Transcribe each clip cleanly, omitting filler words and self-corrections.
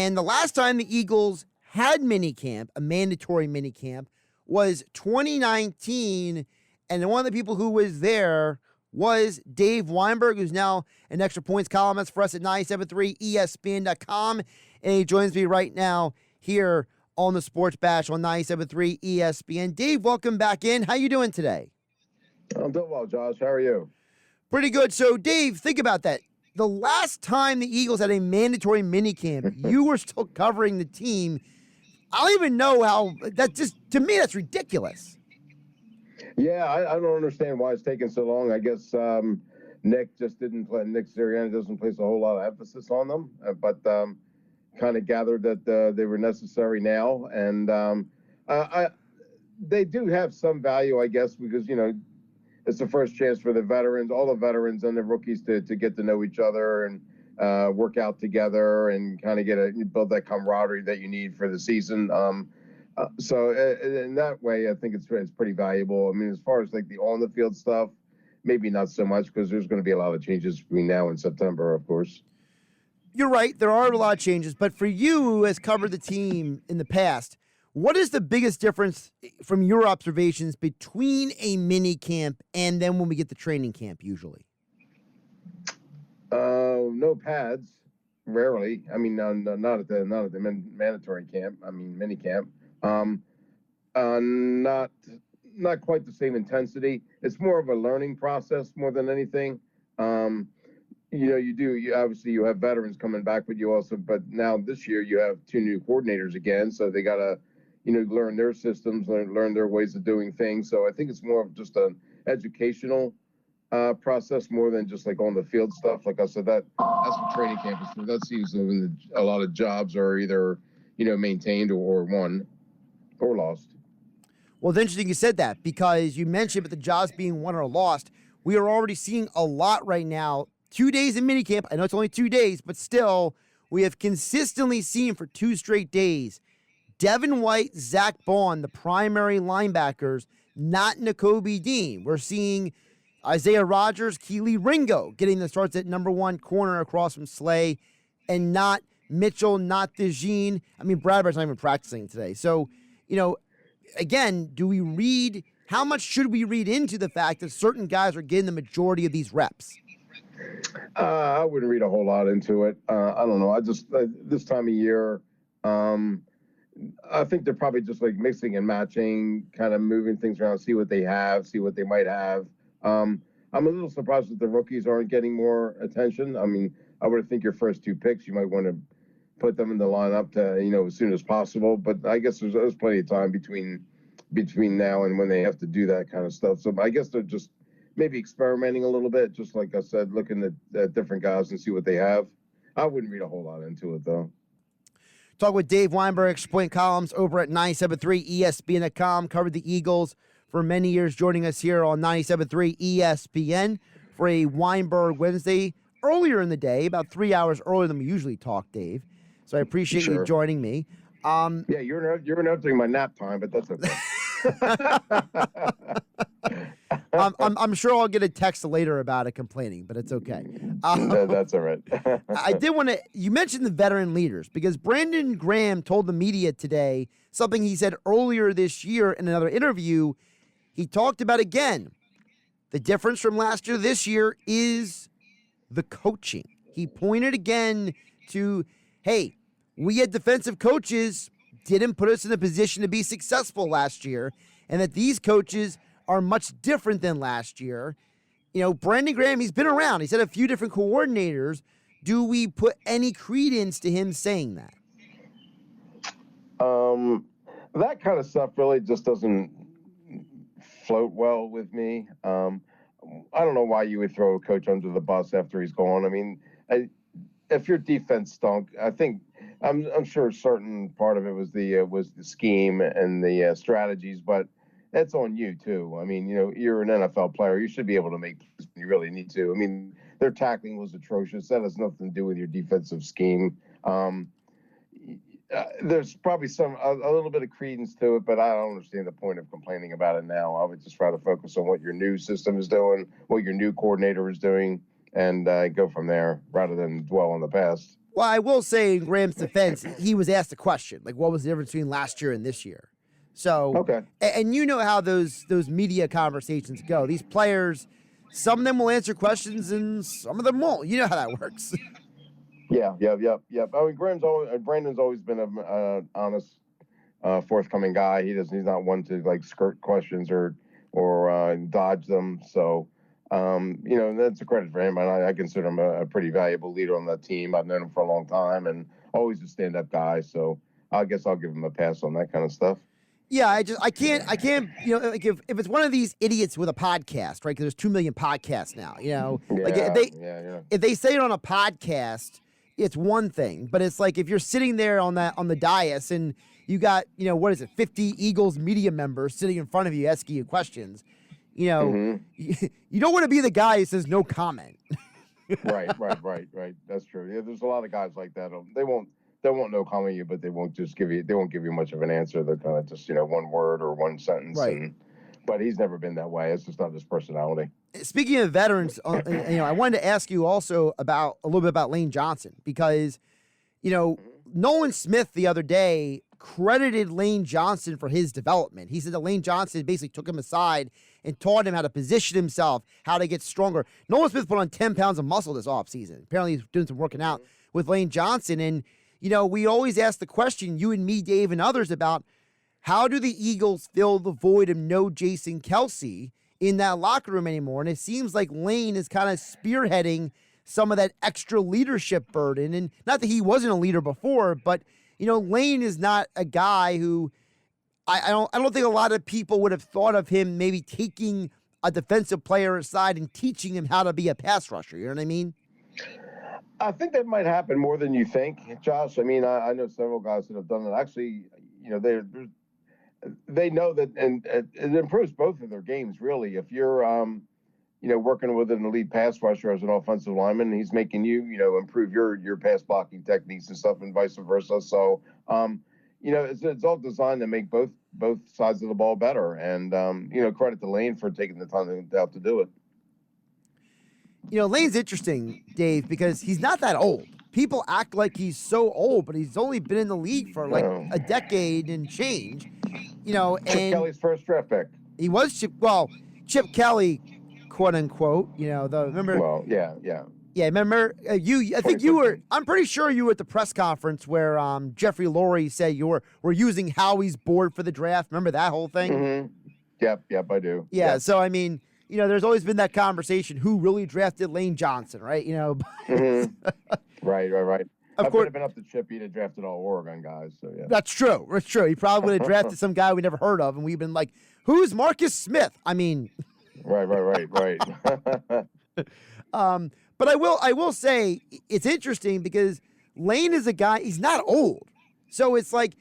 And the last time the Eagles had minicamp, a mandatory minicamp, was 2019. And one of the people who was there was Dave Weinberg, who's now an Extra Points columnist for us at 97.3 ESPN.com. And he joins me right now here on the Sports Bash on 97.3 ESPN. Dave, welcome back in. How you doing today? I'm doing well, Josh. How are you? Pretty good. So, Dave, think about that. The last time the Eagles had a mandatory minicamp, you were still covering the team. I don't even know how that just, to me, that's ridiculous. Yeah, I don't understand why it's taking so long. I guess Nick Sirianni doesn't place a whole lot of emphasis on them, but kind of gathered that they were necessary now. And they do have some value, I guess, because, it's the first chance for the veterans, all the veterans and the rookies to get to know each other and work out together and kind of build that camaraderie that you need for the season. So in that way, I think it's pretty valuable. I mean, as far as like the on the field stuff, maybe not so much because there's going to be a lot of changes between now and September, of course. You're right. There are a lot of changes. But for you, who has covered the team in the past, what is the biggest difference from your observations between a mini camp and then when we get to training camp usually? No pads, rarely. I mean, not at the mandatory camp. I mean, mini camp. Not quite the same intensity. It's more of a learning process more than anything. You obviously you have veterans coming back, but now this year you have two new coordinators again, so they gotta learn their systems, learn their ways of doing things. So I think it's more of just an educational process more than just like on the field stuff. Like I said, that's what training camp is for. That seems when a lot of jobs are either maintained or won or lost. Well, it's interesting you said that because you mentioned about the jobs being won or lost. We are already seeing a lot right now. 2 days in minicamp. I know it's only 2 days, but still, we have consistently seen for 2 straight days Devin White, Zach Bond, the primary linebackers, not Nakobe Dean. We're seeing Isaiah Rodgers, Kelee Ringo getting the starts at number 1 corner across from Slay, and not Mitchell, not DeJean. I mean, Bradbury's not even practicing today. So, again, how much should we read into the fact that certain guys are getting the majority of these reps? I wouldn't read a whole lot into it. I don't know. I just, this time of year, I think they're probably just like mixing and matching, kind of moving things around, see what they have, see what they might have. I'm a little surprised that the rookies aren't getting more attention. I mean, I would think your first 2 picks, you might want to put them in the lineup to, as soon as possible. But I guess there's plenty of time between now and when they have to do that kind of stuff. So I guess they're just maybe experimenting a little bit, just like I said, looking at different guys and see what they have. I wouldn't read a whole lot into it, though. Talk with Dave Weinberg, Extra Point columns over at 97.3 ESPN.com. Covered the Eagles for many years, joining us here on 97.3 ESPN for a Weinberg Wednesday earlier in the day, about 3 hours earlier than we usually talk, Dave. So I appreciate you joining me. Yeah, you're interrupting my nap time, but that's okay. I'm sure I'll get a text later about it complaining, but it's okay. That's all right. I did want to, you mentioned the veteran leaders because Brandon Graham told the media today something he said earlier this year in another interview. He talked about, again, the difference from last year to this year is the coaching. He pointed again to, hey, we had defensive coaches didn't put us in a position to be successful last year, and that these coaches are much different than last year. Brandon Graham, he's been around. He's had a few different coordinators. Do we put any credence to him saying that? That kind of stuff really just doesn't float well with me. I don't know why you would throw a coach under the bus after he's gone. I mean, if your defense stunk, I think I'm sure a certain part of it was the scheme and the strategies, but that's on you too. I mean, you're an NFL player. You should be able to make plays when you really need to. I mean, their tackling was atrocious. That has nothing to do with your defensive scheme. There's probably a little bit of credence to it, but I don't understand the point of complaining about it now. I would just try to focus on what your new system is doing, what your new coordinator is doing, and go from there rather than dwell on the past. Well, I will say in Graham's defense, he was asked a question, like what was the difference between last year and this year? So, Okay. and you know how those media conversations go. These players, some of them will answer questions and some of them won't. You know how that works. Yeah. I mean, Brandon's always been a honest, forthcoming guy. He's not one to like skirt questions or dodge them. So, that's a credit for him. And I consider him a pretty valuable leader on that team. I've known him for a long time and always a stand-up guy. So I guess I'll give him a pass on that kind of stuff. Yeah, I can't, like if it's one of these idiots with a podcast, right? Because there's 2 million podcasts now, like if they say it on a podcast, it's one thing, but it's like if you're sitting there on the dais and you got, 50 Eagles media members sitting in front of you asking you questions, you don't want to be the guy who says no comment. Right. That's true. Yeah, there's a lot of guys like that. They won't no comment you, but they won't give you much of an answer. They're kind of just, one word or one sentence. Right. But he's never been that way. It's just not his personality. Speaking of veterans, I wanted to ask you also a little bit about Lane Johnson because, Nolan Smith the other day credited Lane Johnson for his development. He said that Lane Johnson basically took him aside and taught him how to position himself, how to get stronger. Nolan Smith put on 10 pounds of muscle this offseason. Apparently he's doing some working out with Lane Johnson. And, we always ask the question, you and me, Dave, and others, about how do the Eagles fill the void of no Jason Kelce in that locker room anymore? And it seems like Lane is kind of spearheading some of that extra leadership burden. And not that he wasn't a leader before, but, Lane is not a guy who I don't think a lot of people would have thought of him maybe taking a defensive player aside and teaching him how to be a pass rusher. You know what I mean? I think that might happen more than you think, Josh. I mean, I know several guys that have done it. Actually, they know that, and it improves both of their games, really. If you're, working with an elite pass rusher as an offensive lineman, he's making you, improve your pass blocking techniques and stuff, and vice versa. So, it's all designed to make both sides of the ball better. And, credit to Lane for taking the time out to do it. Lane's interesting, Dave, because he's not that old. People act like he's so old, but he's only been in the league for like a decade and change. Chip Kelly's first draft pick. He was Chip Kelly, quote unquote. Remember? Well, yeah. Yeah, remember you? I think you were. I'm pretty sure you were at the press conference where Jeffrey Lurie said we're using Howie's board for the draft. Remember that whole thing? Mm-hmm. Yep, I do. Yeah. Yep. So I mean, there's always been that conversation: who really drafted Lane Johnson, right? Mm-hmm. Right. Of I course, have been up the chip. He'd have drafted all Oregon guys. So yeah. That's true. He probably would have drafted some guy we never heard of, and we've been like, "Who's Marcus Smith?" I mean, right. But I will say it's interesting because Lane is a guy. He's not old, so it's like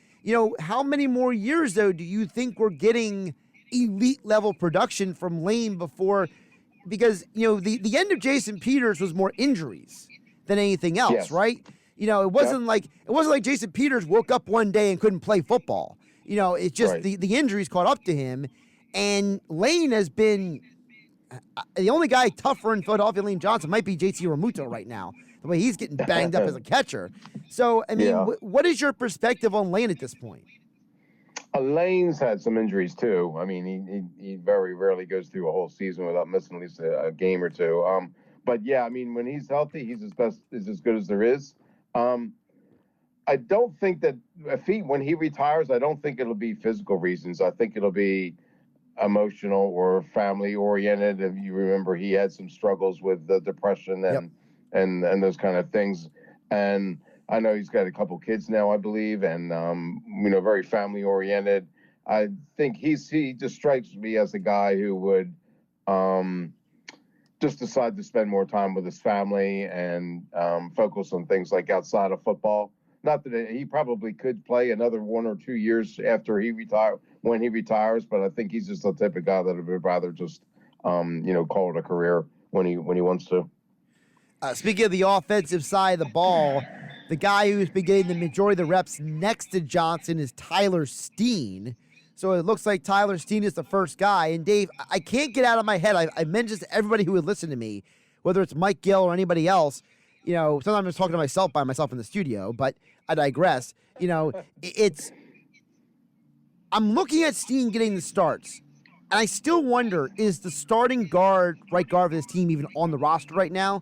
how many more years though do you think we're getting elite level production from Lane before? Because the end of Jason Peters was more injuries than anything else, yes. Right? It wasn't like Jason Peters woke up one day and couldn't play football. It's just right. the injuries caught up to him, and Lane has been the only guy tougher in Philadelphia. Lane Johnson might be JT Realmuto right now, the way he's getting banged up as a catcher. So I mean, what is your perspective on Lane at this point? Lane's had some injuries too. I mean, he very rarely goes through a whole season without missing at least a game or two. But yeah, I mean, when he's healthy, he's as good as there is. I don't think that when he retires, I don't think it'll be physical reasons. I think it'll be emotional or family oriented. If you remember, he had some struggles with the depression and those kind of things. And I know he's got a couple kids now, I believe, and very family oriented. I think he just strikes me as a guy who would just decide to spend more time with his family and focus on things like outside of football. Not that he probably could play another 1 or 2 years after when he retires, but I think he's just the type of guy that would rather just call it a career when he wants to. Speaking of the offensive side of the ball, the guy who's been getting the majority of the reps next to Johnson is Tyler Steen. So it looks like Tyler Steen is the first guy. And Dave, I can't get out of my head. I mentioned this to everybody who would listen to me, whether it's Mike Gill or anybody else. sometimes I'm just talking to myself by myself in the studio, but I digress. It's I'm looking at Steen getting the starts, and I still wonder, is the starting right guard for this team even on the roster right now?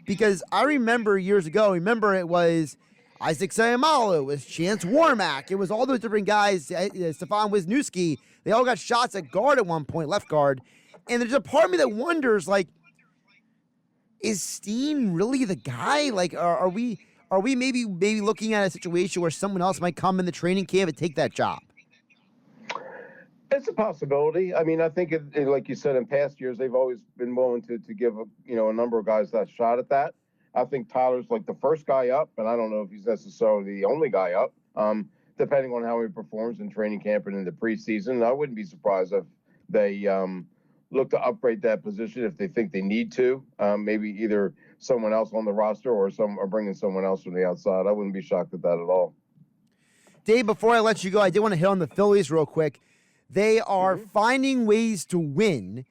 Because I remember years ago, it was Isaac Sayamalu, it was Chance Warmack, it was all those different guys, Stefan Wisniewski. They all got shots at guard at one point, left guard. And there's a part of me that wonders, like, is Steen really the guy? Like, are we maybe looking at a situation where someone else might come in the training camp and take that job? It's a possibility. I mean, I think, like you said, in past years, they've always been willing to give a number of guys that shot at that. I think Tyler's like the first guy up, and I don't know if he's necessarily the only guy up, depending on how he performs in training camp and in the preseason. I wouldn't be surprised if they look to upgrade that position if they think they need to. Maybe either someone else on the roster or bringing someone else from the outside. I wouldn't be shocked at that at all. Dave, before I let you go, I did want to hit on the Phillies real quick. They are finding ways to win,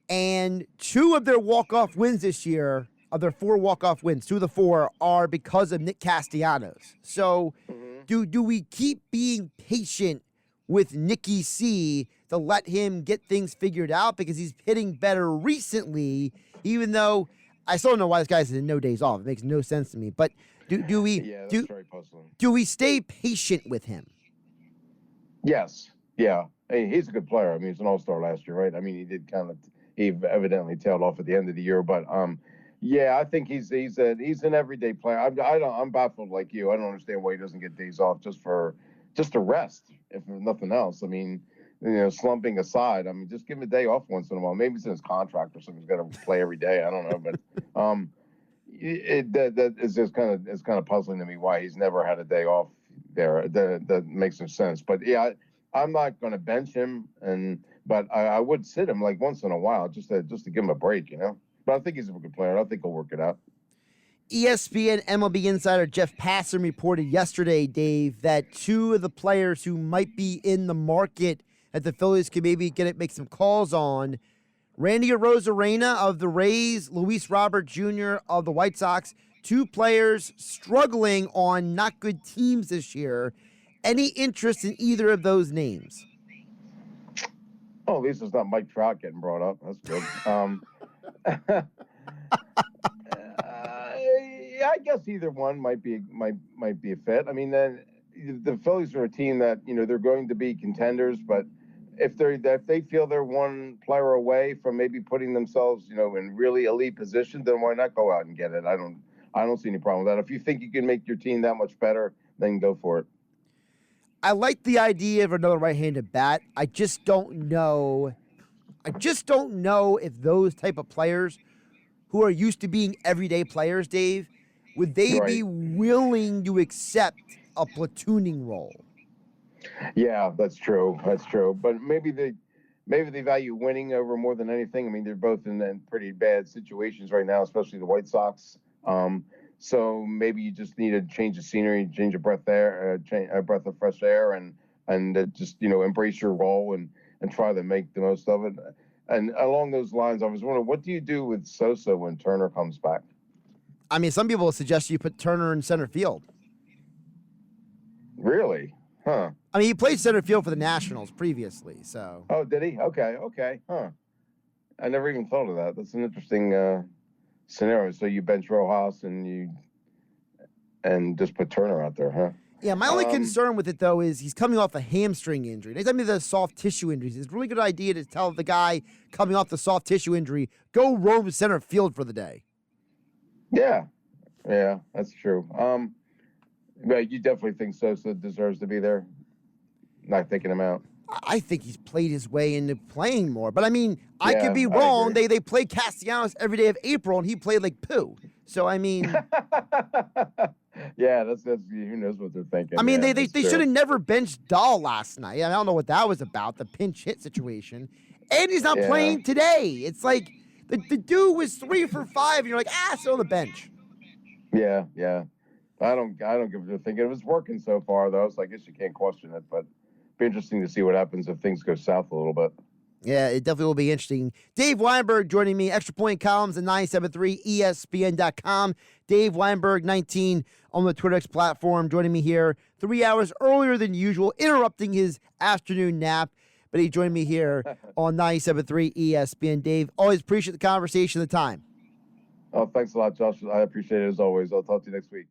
and 2 of their walk-off wins this year, of their 4 walk-off wins, 2 of the 4 are because of Nick Castellanos. So do we keep being patient with Nicky C to let him get things figured out, because he's hitting better recently, even though I still don't know why this guy's in no days off. It makes no sense to me. But do we very puzzling. Do we stay patient with him? Yes. Yeah. Hey, he's a good player. I mean, he's an all-star last year, right? I mean, he evidently tailed off at the end of the year, but yeah, I think he's an everyday player. I'm baffled like you. I don't understand why he doesn't get days off just to rest, if nothing else. I mean, slumping aside, I mean, just give him a day off once in a while. Maybe it's in his contract or something. He's got to play every day. I don't know, but that is just kind of puzzling to me why he's never had a day off there. That makes no sense. But yeah, I'm not going to bench him, but I would sit him like once in a while just to give him a break, But I think he's a good player. I think he'll work it out. ESPN MLB insider Jeff Passan reported yesterday, Dave, that 2 of the players who might be in the market that the Phillies could maybe make some calls on, Randy Arozarena of the Rays, Luis Robert Jr. of the White Sox, 2 players struggling on not good teams this year. Any interest in either of those names? Oh, at least it's not Mike Trout getting brought up. That's good. I guess either one might be a fit. I mean, then the Phillies are a team that they're going to be contenders, but if they feel they're one player away from maybe putting themselves in really elite position, then why not go out and get it? I don't see any problem with that. If you think you can make your team that much better, then go for it. I like the idea of another right-handed bat. I just don't know if those type of players who are used to being everyday players, Dave, would they be willing to accept a platooning role? Yeah, that's true. But maybe they value winning over more than anything. I mean, they're both in pretty bad situations right now, especially the White Sox. So maybe you just need to change the scenery, change a breath there, a breath of fresh air, and just embrace your role and try to make the most of it. And along those lines, I was wondering, what do you do with Sosa when Turner comes back? I mean, some people suggest you put Turner in center field. Really? Huh. I mean, he played center field for the Nationals previously, so. Oh, did he? Okay. Huh. I never even thought of that. That's an interesting scenario. So you bench Rojas and just put Turner out there, huh? Yeah, my only concern with it, though, is he's coming off a hamstring injury. Anytime there's soft tissue injuries, it's a really good idea to tell the guy coming off the soft tissue injury, go roam center field for the day. Yeah, that's true. But you definitely think Sosa deserves to be there? Not thinking him out. I think he's played his way into playing more. But, I mean, I could be wrong. They played Castellanos every day of April, and he played like poo. So, I mean... Yeah, that's who knows what they're thinking. I mean, they should have never benched Dahl last night. I don't know what that was about, the pinch hit situation. And he's not playing today. It's like the dude was 3 for 5, and you're like, still on the bench. Yeah. I don't give a thing. It was working so far, though, so I guess you can't question it. But it'd be interesting to see what happens if things go south a little bit. Yeah, it definitely will be interesting. Dave Weinberg joining me, Extra Point Columns at 973ESPN.com. Dave Weinberg, 19 on the Twitter X platform, joining me here 3 hours earlier than usual, interrupting his afternoon nap. But he joined me here on 97.3 ESPN. Dave, always appreciate the conversation, the time. Oh, thanks a lot, Josh. I appreciate it as always. I'll talk to you next week.